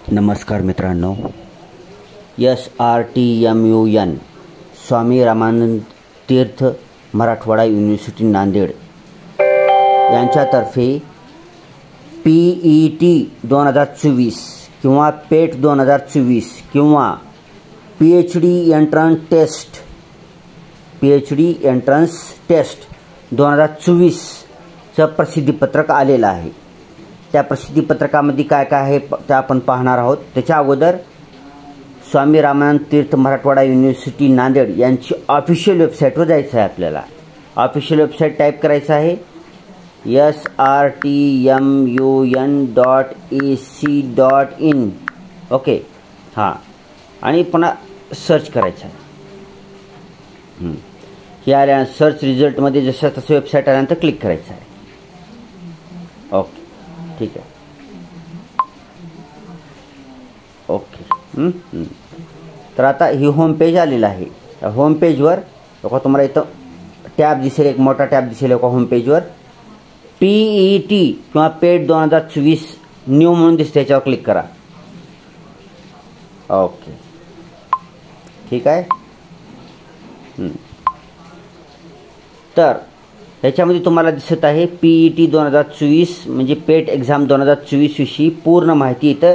नमस्कार मित्रांनो, SRTMUN स्वामी रामानंद तीर्थ Marathwada university Nanded यांच्यातर्फे PET 2024 किंवा पेट 2024 किंवा PhD एंट्रन्स टेस्ट 2024 चं प्रसिद्धीपत्रक आलेलं आहे। त्या प्रसिद्धीपत्रकामध्ये काय काय आहे ते आपण पाहणार आहोत। त्याच्या अगोदर स्वामी रामानंद तीर्थ मराठवाडा युनिव्हर्सिटी नांदेड यांची ऑफिशियल वेबसाईटवर जायचं आहे। आपल्याला ऑफिशियल वेबसाईट टाईप करायचं आहे srtmun.ac.in ओके हां, आणि पुन्हा सर्च करायचं आहे। हे आल्या सर्च रिझल्टमध्ये जसं तसं वेबसाईट आल्यानंतर क्लिक करायचं आहे। ओके ठीक आहे, ओके तर आता ही होम पेज आलेलं आहे। होम पेजवर बघा, तुम्हाला इथं टॅब दिसेल, एक मोठा टॅब दिसेल एका होम पेजवर PET किंवा पेट 2024 न्यू म्हणून दिसते, त्याच्यावर क्लिक करा। ओके ठीक आहे। तर ह्याच्यामध्ये तुम्हाला दिसत आहे PET 2024 म्हणजे पेट एक्झाम 2024 विषयी पूर्ण माहिती इथं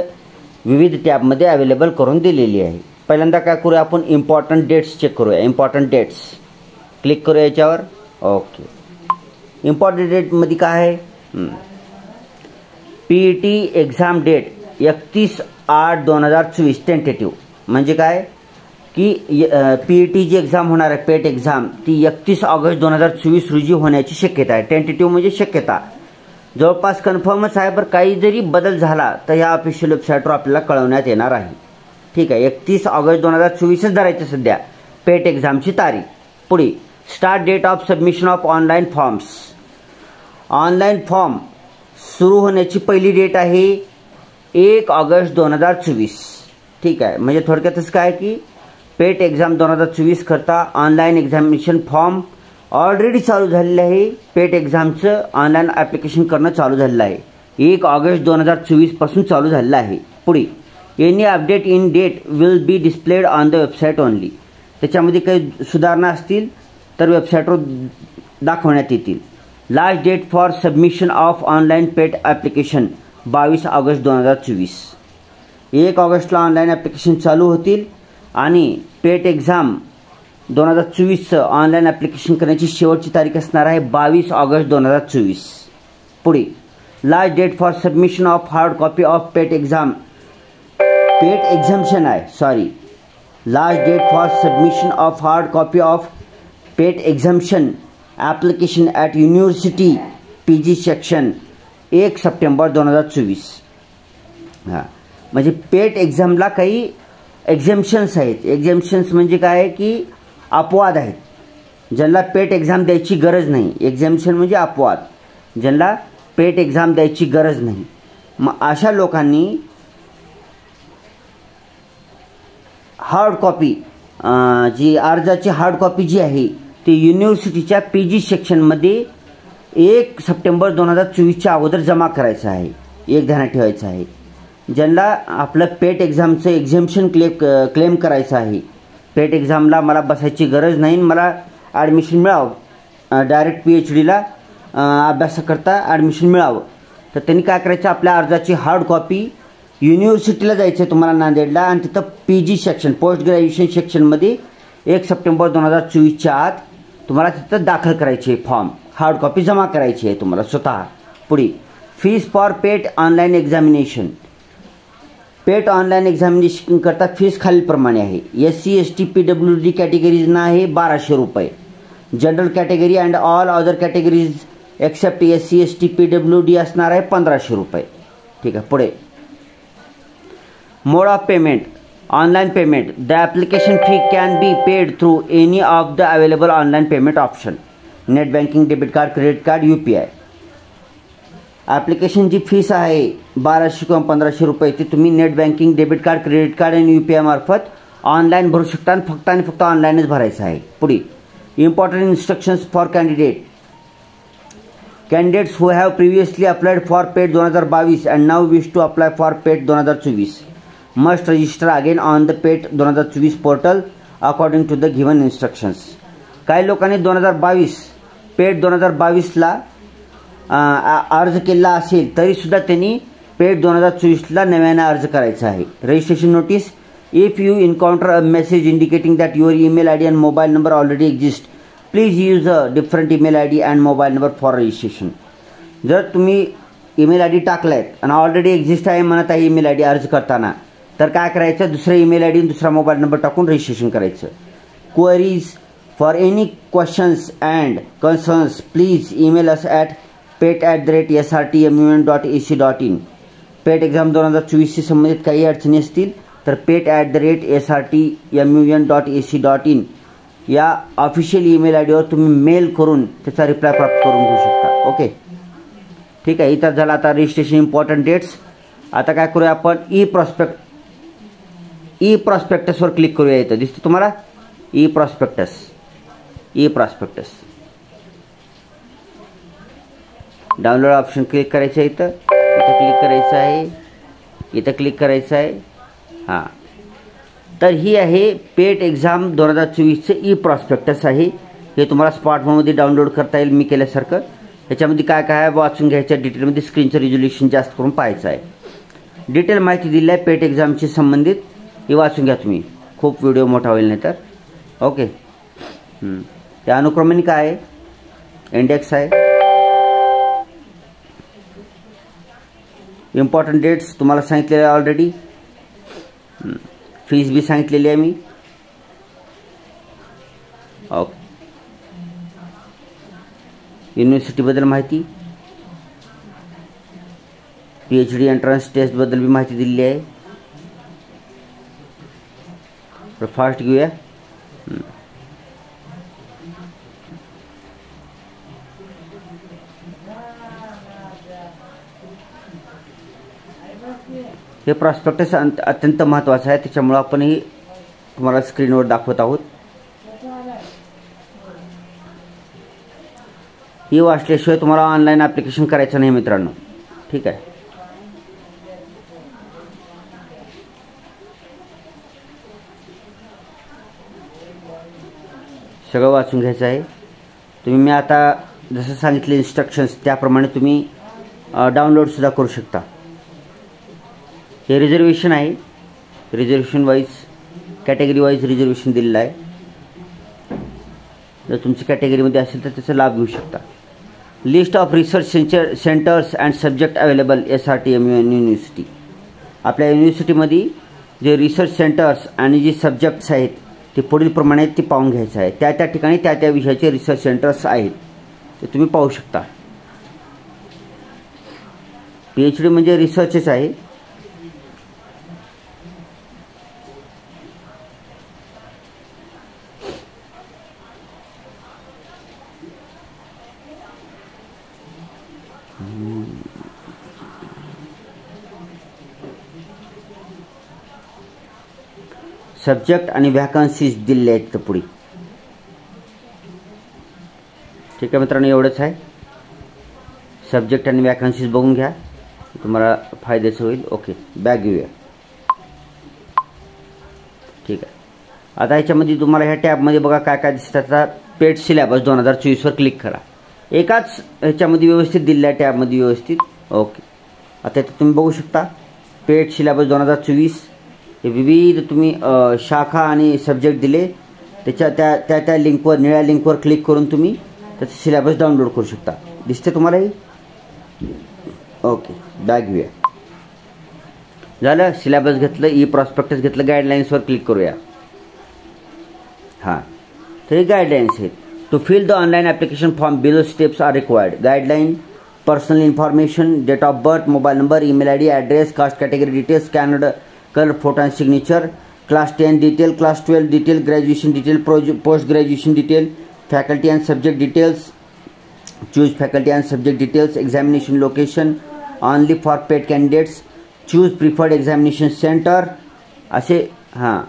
विविध टॅबमध्ये अवेलेबल करून दिलेली आहे। पहिल्यांदा काय करूया आपण, इम्पॉर्टंट डेट्स चेक करूया। इम्पॉर्टंट डेट्स क्लिक करूया याच्यावर। ओके, इम्पॉर्टंट डेटमध्ये काय आहे, PET एक्झाम डेट 31/8/2024 टेंटेटिव्ह म्हणजे काय की PET जी एक्झाम होणार आहे पेट एक्झाम ती 31 ऑगस्ट 2024 रोजी होण्याची शक्यता आहे। टेंटेटिव्ह म्हणजे शक्यता, जवळपास कन्फर्मच आहे, पण काही जरी बदल झाला तर या ऑफिशियल वेबसाईटवर आपल्याला कळवण्यात येणार आहे। ठीक आहे, 31 ऑगस्ट 2024च धरायचं सध्या पेट एक्झामची तारीख। पुढे start date of submission of online forms. Online form सुरू होण्याची पहिली डेट आहे 1 ऑगस्ट 2024। ठीक आहे, म्हणजे थोडक्यातच काय की पेट एक्झाम 2024 करता ऑनलाईन एक्झामिनेशन फॉर्म ऑलरेडी चालू झालेलं आहे। पेट एक्झामचं ऑनलाईन ॲप्लिकेशन करणं चालू झालेलं आहे, 1 ऑगस्ट 2024 पासून चालू झालेलं आहे। पुढे any update in date will be displayed on the website only. त्याच्यामध्ये काही सुधारणा असतील तर वेबसाईटवर दाखवण्यात येतील। Last date for submission of online PET application 22 August 2024। 1 ऑगस्टला ऑनलाईन ॲप्लिकेशन चालू होतील आणि पेट एक्झाम 2024चं ऑनलाईन ॲप्लिकेशन करण्याची शेवटची तारीख असणार आहे 22 ऑगस्ट 2024। पुढे last date for submission of hard copy of PET exam, PET examination आहे sorry, last date for submission of hard copy of PET examination application at university PG section 1 September 2024। हां, म्हणजे पेट एक्झामला काही एक्झाम्शन्स आहेत। एक्झाम्शन्स म्हणजे काय आहे की अपवाद आहेत, ज्यांना पेट एक्झाम द्यायची गरज नाही। एक्झाम्शन म्हणजे अपवाद, ज्यांना पेट एक्झाम द्यायची गरज नाही। मग अशा लोकांनी हार्ड कॉपी जी अर्जाची हार्ड कॉपी जी आहे ती युनिव्हर्सिटीच्या PG सेक्शनमध्ये 1 सप्टेंबर 2024च्या अगोदर जमा करायचं आहे। एक ध्यानात ठेवायचं आहे, ज्यांना आपलं पेट एक्झामचं एक्झाम्शन क्लेम करायचं आहे, पेट एक्झामला मला बसायची गरज नाही, मला ॲडमिशन मिळावं, डायरेक्ट PhDला अभ्यासाकरता ॲडमिशन मिळावं, तर त्यांनी काय करायचं, आपल्या अर्जाची हार्ड कॉपी युनिव्हर्सिटीला जायचं आहे तुम्हाला नांदेडला, आणि तिथं PG सेक्शन पोस्ट ग्रॅज्युएशन सेक्शनमध्ये 1 सप्टेंबर 2024च्या आत तुम्हाला तिथं दाखल करायची आहे फॉर्म, हार्ड कॉपी जमा करायची आहे तुम्हाला स्वतः। पुढे fees for PET online examination. PET online examination करता फीस खालीलप्रमाणे आहे। SC ST PWD कॅटेगरीजना आहे 1200 रुपये, general category and all other categories except SC ST PWD असणार आहे 1500 रुपये। ठीक आहे, पुढे mode of payment, online payment, the application fee can be paid through any of the available online payment option, net banking, debit card, credit card, UPI। ॲप्लिकेशनची fees आहे 1200 किंवा 1500 रुपये, ती तुम्ही net banking, debit card, credit card आणि UPI मार्फत online भरू शकता, आणि फक्त ऑनलाईनच भरायचं आहे। पुढे important instructions for candidate, Candidates who have previously applied for PET 2022 and now wish to apply for PET 2024 must register again on the PET 2024 portal according to the given instructions. काही लोकांनी 2022 पेट 2022ला अर्ज केला असेल तरी सुद्धा त्यांनी पेट 2024ला नव्याने अर्ज करायचा आहे. Registration notice. If you encounter a message indicating that your email ID and mobile number already exist, please use a different email ID and mobile number for registration. जर तुम्ही ईमेल आयडी टाकलायत आणि ऑलरेडी एक्झिस्ट आहे म्हणत आहे email ID अर्ज करताना, तर काय करायचं, दुसरा ईमेल आयडी आणि दुसरा मोबाईल नंबर टाकून रजिस्ट्रेशन करायचं. Queries for any questions and concerns please email us at pet@srtmun.ac.in. PET exam 2024शी संबंधित काही अडचणी असतील तर pet@srtmun.ac.in या ऑफिशियल ईमेल आयडीवर तुम्ही मेल करून त्याचा रिप्लाय प्राप्त करून घेऊ शकता. ओके, ठीक आहे. इथं झालं आता रजिस्ट्रेशन इम्पॉर्टंट डेट्स. आता काय करूया आपण, ई प्रॉस्पेक्टसवर क्लिक करूया. इथं दिसतं तुम्हाला E prospectus. Download option click करायचं आहे. इथं क्लिक करायचं आहे. इथं क्लिक करायचं आहे. हां, तर ही आहे पेट एक्झाम 2024चे ई प्रॉस्पेक्टस आहे. हे तुम्हाला स्मार्टफोनमध्ये डाउनलोड करता येईल मी केल्यासारखं. ह्याच्यामध्ये काय काय आहे वाचून घ्यायचं डिटेलमध्ये. स्क्रीनचं रिझोल्युशन जास्त करून पाहायचं आहे. डिटेल माहिती दिली आहे पेट एक्झामशी संबंधित, ही वाचून घ्या तुम्ही. खूप व्हिडिओ मोठा होईल नाही तर. ओके, त्या अनुक्रमाने काय आहे, इंडेक्स आहे. इम्पॉर्टंट डेट्स तुम्हाला सांगितलेले आहे ऑलरेडी. फीस बी सांगितलेली आहे मी. ओके, युनिव्हर्सिटीबद्दल माहिती, PhD एंट्रन्स टेस्टबद्दल बी माहिती दिलेली आहे. तर फास्ट घेऊया. हे प्रॉस्पेक्टस अत्यंत महत्त्वाचं आहे, त्याच्यामुळे आपण ही तुम्हाला स्क्रीनवर दाखवत आहोत. ही वाचल्याशिवाय तुम्हाला ऑनलाईन ॲप्लिकेशन करायचं नाही मित्रांनो. ठीक आहे. सगळं वाचून घ्यायचं आहे तुम्ही. मी आता जसं सांगितले इन्स्ट्रक्शन्स त्याप्रमाणे तुम्ही डाउनलोडसुद्धा करू शकता. हे रिझर्वेशन आहे. Reservation wise category wise reservation दिलेलं आहे. जर तुमची कॅटेगरीमध्ये असेल तर त्याचा लाभ घेऊ शकता. List of research centres and subject available SRTMUN university. आपल्या युनिव्हर्सिटीमध्ये जे रिसर्च सेंटर्स आणि जे सब्जेक्ट्स आहेत ते पुढील प्रमाणे ते पाहून घ्यायचं आहे. त्या त्या ठिकाणी त्या त्या विषयाचे रिसर्च सेंटर्स आहेत ते तुम्ही पाहू शकता. PhD म्हणजे रिसर्चच आहे. सब्जेक्ट आणि व्हॅकन्सीज दिलेले आहेत तर पुढे. ठीक आहे मित्रांनो, एवढंच आहे. सब्जेक्ट आणि व्हॅकन्सीज बघून घ्या, तुम्हाला फायद्याचं होईल. ओके, बॅक घेऊया. ठीक आहे. आता ह्याच्यामध्ये तुम्हाला ह्या टॅबमध्ये बघा काय काय दिसतात. आता पेट सिलेबस 2024वर क्लिक करा. एकाच ह्याच्यामध्ये व्यवस्थित दिलेल्या टॅबमध्ये व्यवस्थित. ओके, आता इथं तुम्ही बघू शकता पेट सिलेबस 2024. हे विविध तुम्ही शाखा आणि सब्जेक्ट दिले त्याच्या त्या त्या लिंकवर, निळ्या लिंकवर क्लिक करून तुम्ही त्याचं सिलेबस डाउनलोड करू शकता. दिसते तुम्हाला हे. ओके, बॅक घेऊया. झालं, सिलेबस घेतलं, ई प्रॉस्पेक्टस घेतलं, गाईडलाईन्सवर क्लिक करूया. हां, तर हे गाईडलाईन्स आहेत. To fill the online application form below steps are required. Guideline, personal information, date of birth, mobile number, email ID, address, caste category details, scanned colour photo and signature, class 10 detail, class 12 detail, graduation detail, post graduation detail, faculty and subject details, choose faculty and subject details, examination location only for PET candidates, choose preferred examination center. असे हां,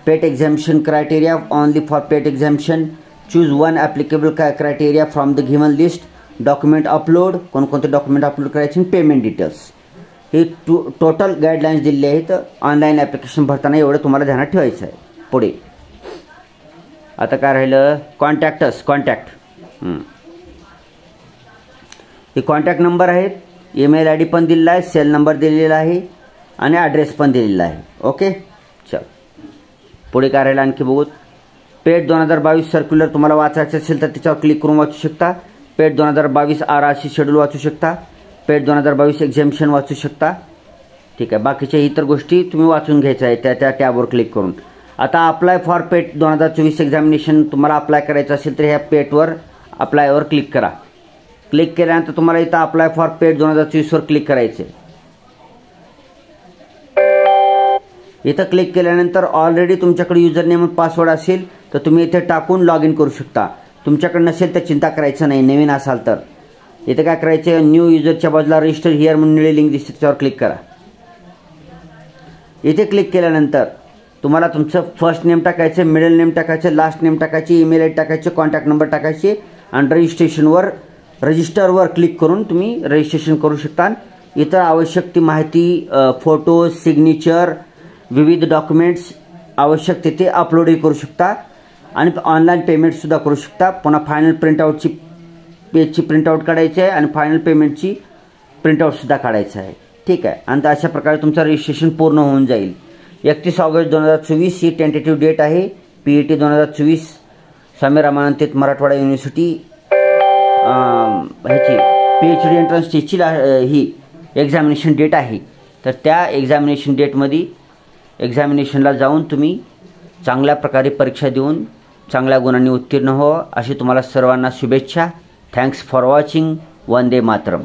PET examination criteria only for PET examination, choose one applicable criteria from the given list, document upload, कोणकोणते document upload करायचे, payment details. हे total guidelines दिलेले आहेत online application भरताना, एवढं तुम्हाला ध्यानात ठेवायचं आहे. पुढे आता काय राहिलं, कॉन्टॅक्ट. हे कॉन्टॅक्ट नंबर आहेत, ईमेल आय डी पण दिलेला आहे, सेल नंबर दिलेला आहे आणि ॲड्रेस पण दिलेला आहे. ओके, चल पुढे काय राहिलं आणखी बघू. पेट 2022 सर्क्युलर तुम्हाला वाचायचं असेल तर त्याच्यावर क्लिक करून वाचू शकता. पेट 2022 RRC शेड्यूल वाचू शकता. पेट 2022 एक्झामिनेशन वाचू शकता. ठीक आहे, बाकीच्या इतर गोष्टी तुम्ही वाचून घ्यायच्या आहे त्या टॅबवर क्लिक करून. आता अप्लाय फॉर पेट 2024 एक्झामिनेशन तुम्हाला अप्लाय करायचं असेल तर ह्या पेटवर अप्लायवर क्लिक करा. क्लिक केल्यानंतर तुम्हाला इथं अप्लाय फॉर पेट 2024वर क्लिक करायचे. इथं क्लिक केल्यानंतर ऑलरेडी तुमच्याकडे युजर नेम आणि पासवर्ड असेल तर तुम्ही इथे टाकून लॉग इन करू शकता. तुमच्याकडे नसेल तर चिंता करायचं नाही, नवीन असाल तर. इथे काय करायचं, न्यू युजरच्या बाजूला रजिस्टर हिअर म्हणून निळी लिंक दिसते त्याच्यावर क्लिक करा. इथे क्लिक केल्यानंतर तुम्हाला तुमचं फर्स्ट नेम टाकायचं, मिडल नेम टाकायचं, लास्ट नेम टाकायची, ईमेल आय डी टाकायचे, कॉन्टॅक्ट नंबर टाकायचे आणि रजिस्टरवर क्लिक करून तुम्ही रजिस्ट्रेशन करू शकता. इतर आवश्यक ती माहिती, फोटो, सिग्नेचर, विविध डॉक्युमेंट्स आवश्यक तिथे अपलोडही करू शकता आणि ऑनलाईन पेमेंटसुद्धा करू शकता. पुन्हा फायनल प्रिंटआउटची पेजची प्रिंटआउट काढायची आहे आणि फायनल पेमेंटची प्रिंटआउटसुद्धा काढायचं आहे. ठीक आहे, आणि अशा प्रकारे तुमचं रजिस्ट्रेशन पूर्ण होऊन जाईल. 31 ऑगस्ट 2024 ही टेंटेटिव्ह डेट आहे. PET 2024 स्वामी रामानंद मराठवाडा युनिव्हर्सिटी ह्याची PhD एंट्रन्स टेस्टची ही एक्झामिनेशन डेट आहे. तर त्या एक्झामिनेशन डेटमध्ये एक्झामिनेशनला जाऊन तुम्ही चांगल्या प्रकारे परीक्षा देऊन चांगल्या गुणांनी उत्तीर्ण हो अशी तुम्हाला सर्वांना शुभेच्छा. Thanks for watching. Vande Mataram.